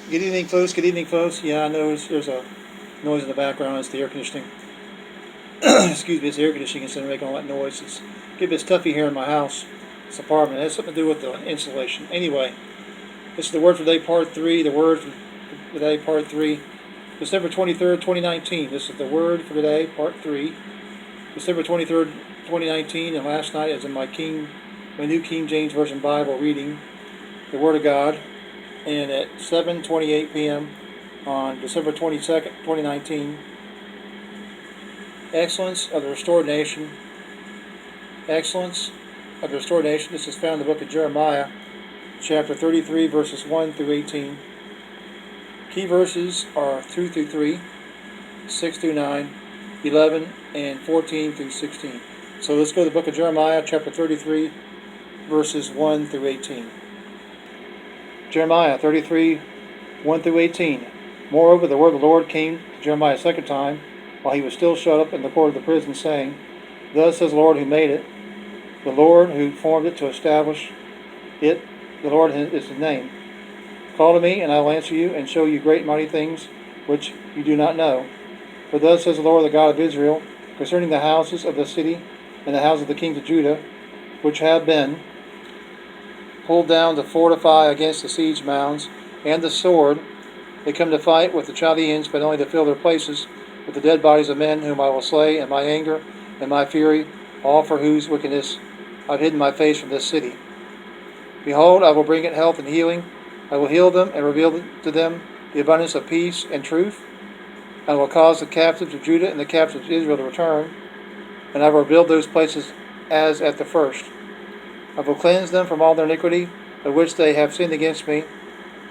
Good evening, folks. Good evening, folks. Yeah, I know there's a noise in the background. It's the air conditioning. Excuse me, it's the air conditioning instead of making all that noise. It's getting a bit stuffy here in my house, this apartment. It has something to do with the insulation. Anyway, this is the word for today, part 3. The word for today, part 3. December 23rd, 2019. This is the word for today, part 3. December 23rd, 2019. And last night, as in my New King James Version Bible reading, the Word of God. And at 7:28 p.m. on December 22nd, 2019, excellence of the restored nation. Excellence of the restored nation. This is found in the book of Jeremiah, chapter 33, verses 1 through 18. Key verses are 2 through 3, 6 through 9, 11, and 14 through 16. So let's go to the book of Jeremiah, chapter 33, verses 1 through 18. Jeremiah 33, 1 through 18. Moreover, the word of the Lord came to Jeremiah a second time, while he was still shut up in the court of the prison, saying, Thus says the Lord who made it, the Lord who formed it to establish it, the Lord is his name. Call to me, and I will answer you, and show you great and mighty things which you do not know. For thus says the Lord, the God of Israel, concerning the houses of the city and the houses of the kings of Judah, which have been pulled down to fortify against the siege mounds, and the sword. They come to fight with the Chaldeans, but only to fill their places with the dead bodies of men whom I will slay in my anger and my fury, all for whose wickedness I have hidden my face from this city. Behold, I will bring it health and healing. I will heal them and reveal to them the abundance of peace and truth. And I will cause the captives of Judah and the captives of Israel to return, and I will rebuild those places as at the first. I will cleanse them from all their iniquity by which they have sinned against me,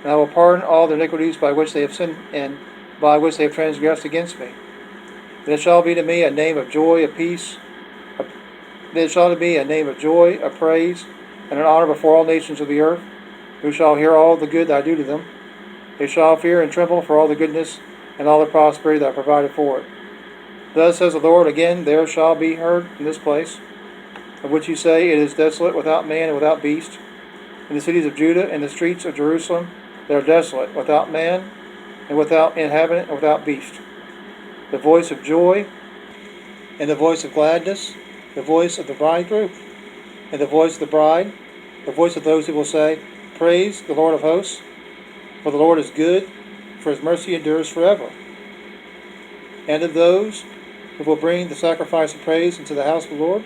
and I will pardon all their iniquities by which they have sinned and by which they have transgressed against me. Then it shall be to me a name of joy, of peace. Then it shall be a name of joy, of praise, and an honor before all nations of the earth, who shall hear all the good that I do to them. They shall fear and tremble for all the goodness and all the prosperity that I provided for it. Thus says the Lord, again there shall be heard in this place, of which you say, It is desolate, without man and without beast. In the cities of Judah and the streets of Jerusalem, they are desolate, without man and without inhabitant and without beast. The voice of joy and the voice of gladness, the voice of the bridegroom and the voice of the bride, the voice of those who will say, Praise the Lord of hosts, for the Lord is good, for his mercy endures forever. And of those who will bring the sacrifice of praise into the house of the Lord,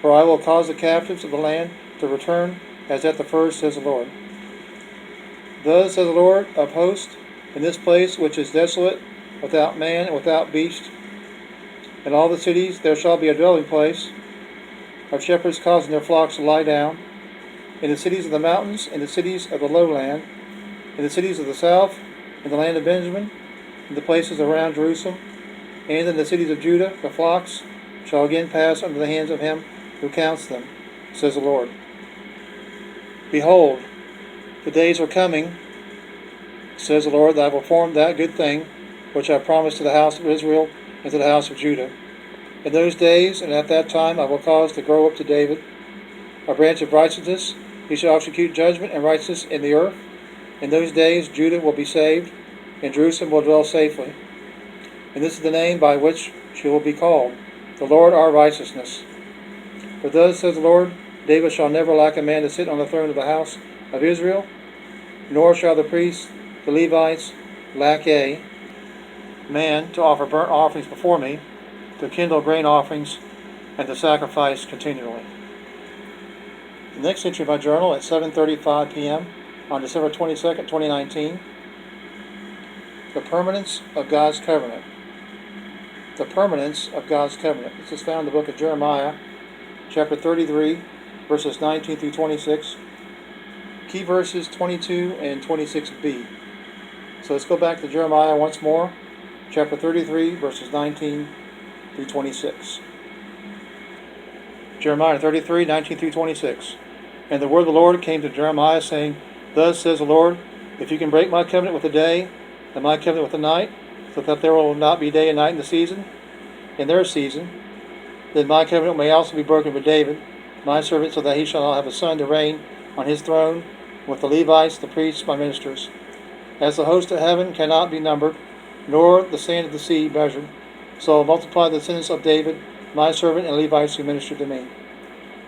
for I will cause the captives of the land to return as at the first, says the Lord. Thus says the Lord of hosts, in this place which is desolate, without man and without beast, in all the cities there shall be a dwelling place of shepherds causing their flocks to lie down, in the cities of the mountains, in the cities of the lowland, in the cities of the south, in the land of Benjamin, in the places around Jerusalem, and in the cities of Judah, the flocks shall again pass under the hands of him who counts them, says the Lord. Behold, the days are coming, says the Lord, that I will perform that good thing which I promised to the house of Israel and to the house of Judah. In those days and at that time I will cause to grow up to David a branch of righteousness. He shall execute judgment and righteousness in the earth. In those days Judah will be saved, and Jerusalem will dwell safely. And this is the name by which she will be called, the Lord our righteousness. For thus says the Lord, David shall never lack a man to sit on the throne of the house of Israel, nor shall the priests, the Levites, lack a man to offer burnt offerings before me, to kindle grain offerings, and to sacrifice continually. The next entry in my journal at 7:35 p.m. on December 22nd, 2019. The permanence of God's covenant. The permanence of God's covenant. This is found in the book of Jeremiah, chapter 33, verses 19 through 26. Key verses 22 and 26b. So let's go back to Jeremiah once more, chapter 33, verses 19 through 26. Jeremiah 33, 19 through 26. And the word of the Lord came to Jeremiah, saying, Thus says the Lord, if you can break my covenant with the day, and my covenant with the night, so that there will not be day and night in their season, then my covenant may also be broken with David, my servant, so that he shall not have a son to reign on his throne, with the Levites, the priests, my ministers. As the host of heaven cannot be numbered, nor the sand of the sea measured, so I'll multiply the descendants of David, my servant, and Levites who minister to me.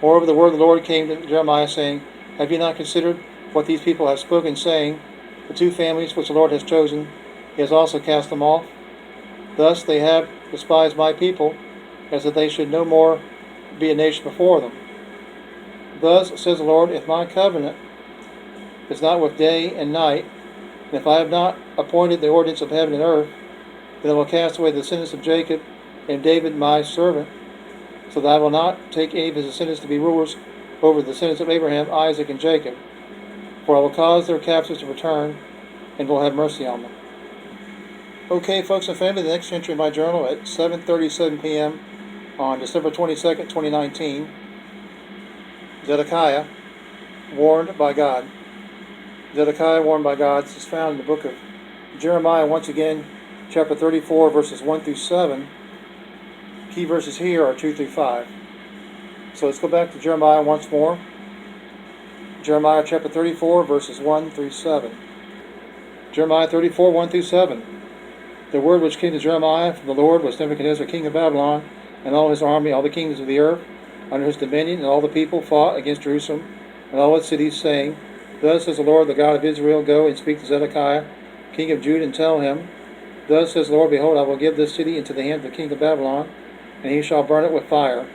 Moreover, the word of the Lord came to Jeremiah, saying, Have you not considered what these people have spoken, saying, The two families which the Lord has chosen, he has also cast them off? Thus they have despised my people, as that they should no more be a nation before them. Thus says the Lord, if my covenant is not with day and night, and if I have not appointed the ordinance of heaven and earth, then I will cast away the descendants of Jacob and David my servant, so that I will not take any of his descendants to be rulers over the descendants of Abraham, Isaac, and Jacob. For I will cause their captives to return, and will have mercy on them. Okay, folks and family, the next entry in my journal at 7:37 p.m. on December 22nd, 2019. Zedekiah, warned by God. Zedekiah, warned by God. This is found in the book of Jeremiah, once again, chapter 34, verses 1 through 7. Key verses here are 2 through 5. So let's go back to Jeremiah once more. Jeremiah chapter 34, verses 1 through 7. Jeremiah 34, 1 through 7. The word which came to Jeremiah from the Lord was Nebuchadnezzar, king of Babylon, and all his army, all the kingdoms of the earth, under his dominion, and all the people fought against Jerusalem and all its cities, saying, Thus says the Lord, the God of Israel, Go and speak to Zedekiah, king of Judah, and tell him, Thus says the Lord, Behold, I will give this city into the hand of the king of Babylon, and he shall burn it with fire.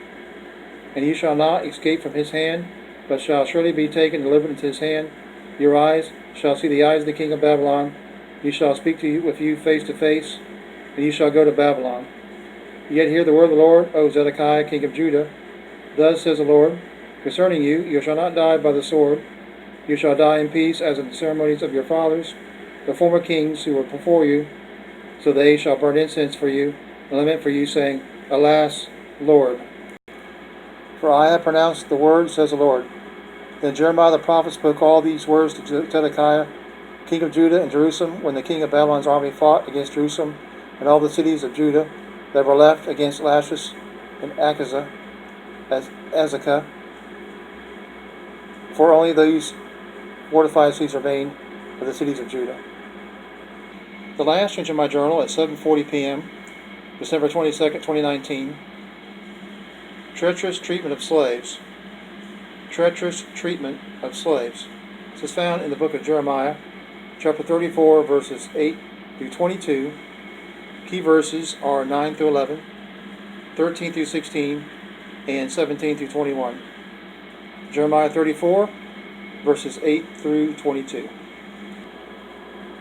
And you shall not escape from his hand, but shall surely be taken and delivered into his hand. Your eyes shall see the eyes of the king of Babylon. He shall speak to you with you face to face, and you shall go to Babylon. Yet hear the word of the Lord, O Zedekiah, king of Judah. Thus says the Lord, Concerning you, you shall not die by the sword. You shall die in peace, as in the ceremonies of your fathers, the former kings who were before you. So they shall burn incense for you, and lament for you, saying, Alas, Lord! For I have pronounced the word, says the Lord. Then Jeremiah the prophet spoke all these words to Zedekiah, king of Judah, and Jerusalem, when the king of Babylon's army fought against Jerusalem and all the cities of Judah that were left against Lachish and Azekah. For only those fortified cities remain of the cities of Judah. The last entry in my journal at 7:40 p.m., December 22nd, 2019. Treacherous treatment of slaves. Treacherous treatment of slaves. This is found in the book of Jeremiah, chapter 34, verses 8 through 22. Key verses are 9 through 11, 13 through 16, and 17 through 21. Jeremiah 34, verses 8 through 22.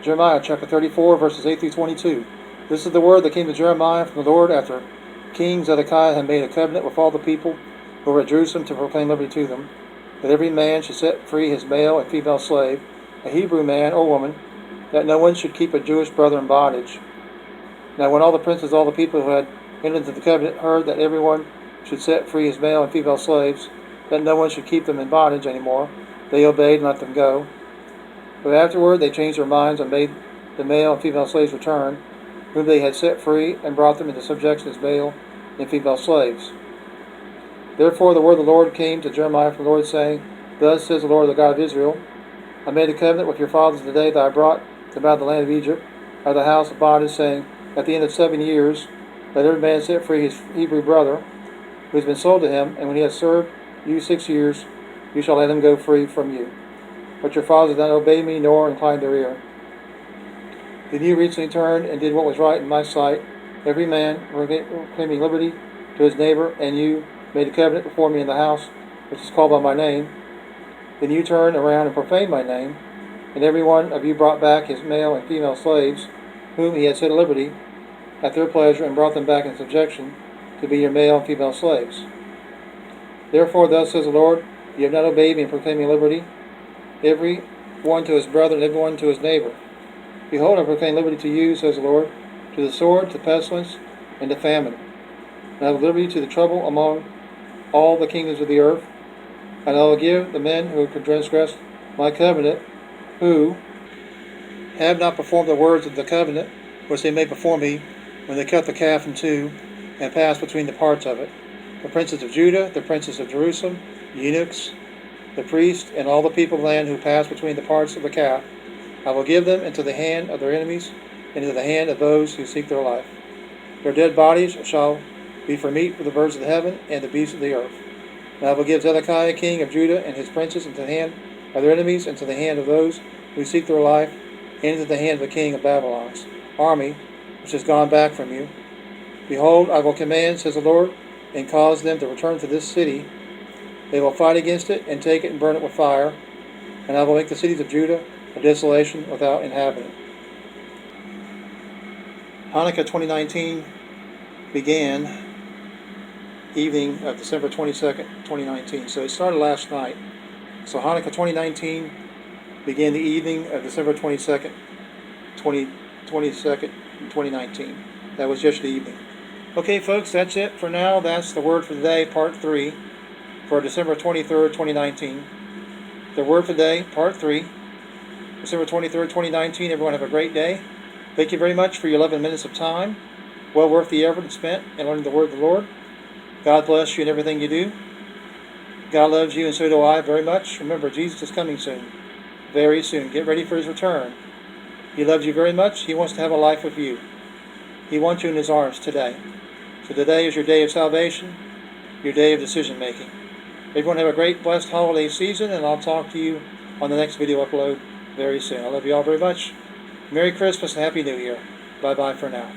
Jeremiah chapter 34, verses 8 through 22. This is the word that came to Jeremiah from the Lord after King Zedekiah had made a covenant with all the people who were at Jerusalem to proclaim liberty to them, that every man should set free his male and female slave, a Hebrew man or woman, that no one should keep a Jewish brother in bondage. Now when all the princes, all the people who had entered into the covenant, heard that everyone should set free his male and female slaves, that no one should keep them in bondage any more, they obeyed and let them go. But afterward they changed their minds and made the male and female slaves return, whom they had set free, and brought them into subjection as male and female slaves. Therefore the word of the Lord came to Jeremiah from the Lord, saying, Thus says the Lord, the God of Israel, I made a covenant with your fathers the day that I brought them out of the land of Egypt, out of the house of bondage, saying, At the end of 7 years, let every man set free his Hebrew brother, who has been sold to him, and when he has served you 6 years, you shall let him go free from you. But your fathers did not obey me, nor incline their ear. Then you recently turned and did what was right in my sight, every man proclaiming liberty to his neighbor, and you made a covenant before me in the house which is called by my name. Then you turned around and profaned my name, and every one of you brought back his male and female slaves, whom he had set at liberty, at their pleasure, and brought them back in subjection to be your male and female slaves. Therefore thus says the Lord, you have not obeyed me in proclaiming liberty, every one to his brother and every one to his neighbor. Behold, I proclaim liberty to you, says the Lord, to the sword, to pestilence, and to famine. And I have liberty to the trouble among all the kingdoms of the earth. And I will give the men who have transgressed my covenant, who have not performed the words of the covenant which they made before me, when they cut the calf in two, and passed between the parts of it, the princes of Judah, the princes of Jerusalem, the eunuchs, the priests, and all the people of the land who passed between the parts of the calf, I will give them into the hand of their enemies, and into the hand of those who seek their life. Their dead bodies shall be for meat for the birds of the heaven and the beasts of the earth. And I will give Zedekiah king of Judah and his princes into the hand of their enemies, into the hand of those who seek their life, and into the hand of the king of Babylon's army, which has gone back from you. Behold, I will command, says the Lord, and cause them to return to this city. They will fight against it, and take it, and burn it with fire. And I will make the cities of Judah a desolation without inhabitant. Hanukkah 2019 began evening of December 22nd, 2019. So it started last night. So Hanukkah 2019 began the evening of December 22nd, 2019. That was yesterday evening. Okay, folks, that's it for now. That's the word for today, part 3, for December 23rd, 2019. The word for today, part 3, December 23rd, 2019. Everyone have a great day. Thank you very much for your 11 minutes of time. Well worth the effort spent in learning the word of the Lord. God bless you in everything you do. God loves you, and so do I very much. Remember, Jesus is coming soon. Very soon. Get ready for His return. He loves you very much. He wants to have a life with you. He wants you in His arms today. So today is your day of salvation, your day of decision making. Everyone have a great, blessed holiday season, and I'll talk to you on the next video upload very soon. I love you all very much. Merry Christmas and Happy New Year. Bye-bye for now.